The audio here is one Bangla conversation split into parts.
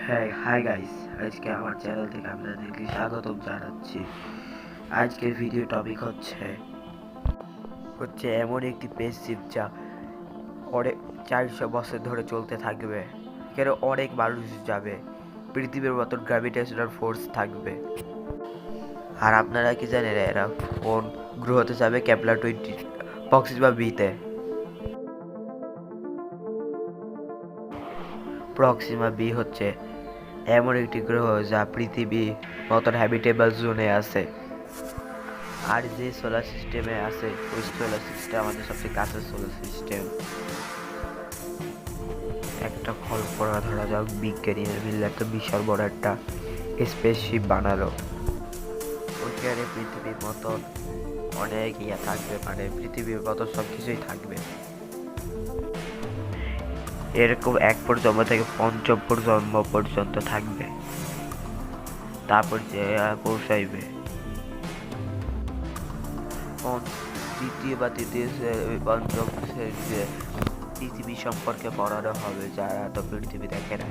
হ্যাঁ, হাই গাইস, আজকে আমার চ্যানেল থেকে আপনাদেরকে স্বাগতম জানাচ্ছি। আজকের ভিডিও টপিক হচ্ছে এমন একটি স্পেসশিপ যা অনেক 400 বছর ধরে চলতে থাকবে। এখানে অনেক মানুষ যাবে, পৃথিবীর মতন গ্র্যাভিটেশনাল ফোর্স থাকবে। আর আপনারা কি জানেন এরা কোন গ্রহতে যাবে? কেপলার 20 প্রক্সিমা বিতে। প্রক্সিমা বি হচ্ছে এমন একটি গ্রহ যা পৃথিবী মতন হ্যাবিটেবল জোনে আছে। আর যে সোলার সিস্টেমে আছে ওই সোলার সিস্টেম আমাদের সবচেয়ে কাছের সোলার সিস্টেম। একটা কল্পনা ধরা যাক, বিজ্ঞানীরা মিলে একটা বিশাল বড় একটা স্পেসশিপ বানালো। ওইখানে পৃথিবীর মতন অনেক ইয়ে থাকবে, মানে পৃথিবীর মতন সব কিছুই থাকবে। এরকম এক প্রজন্ম থেকে পঞ্চম প্রজন্ম পর্যন্ত থাকবে, তারপর যে পৌঁছাইবে দ্বিতীয় বা তৃতীয় পঞ্চম শ্রেণীতে পৃথিবী সম্পর্কে পড়ানো হবে, যারা তো পৃথিবী দেখে না।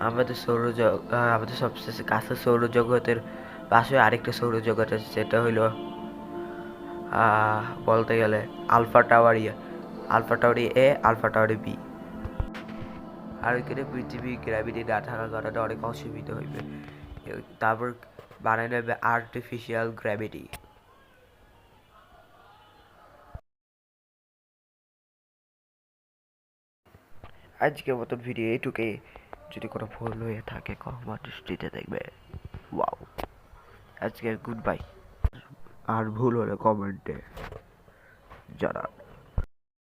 আমাদের সবচেয়ে কাছে সৌরজগতের পাশে আরেকটা সৌরজগৎ আছে, যেটা হইলো বলতে গেলে আলফা টাওয়ারি। আলফা টাওয়ারি এ, আলফা টাওয়ারি বি। আর ওইখানে পৃথিবী গ্র্যাভিটি না থাকার কারণে অনেক অসুবিধা হইবে। তারপর বানাই নেবে আর্টিফিশিয়াল গ্র্যাভিটি। আজকের মতো ভিডিও এইটুকুই। যদি কোনো ভুল হয়ে থাকে ক্ষমা দৃষ্টিতে দেখবে। ওয়াও, আজকে গুড বাই। আর ভুল হলে কমেন্টে জানান।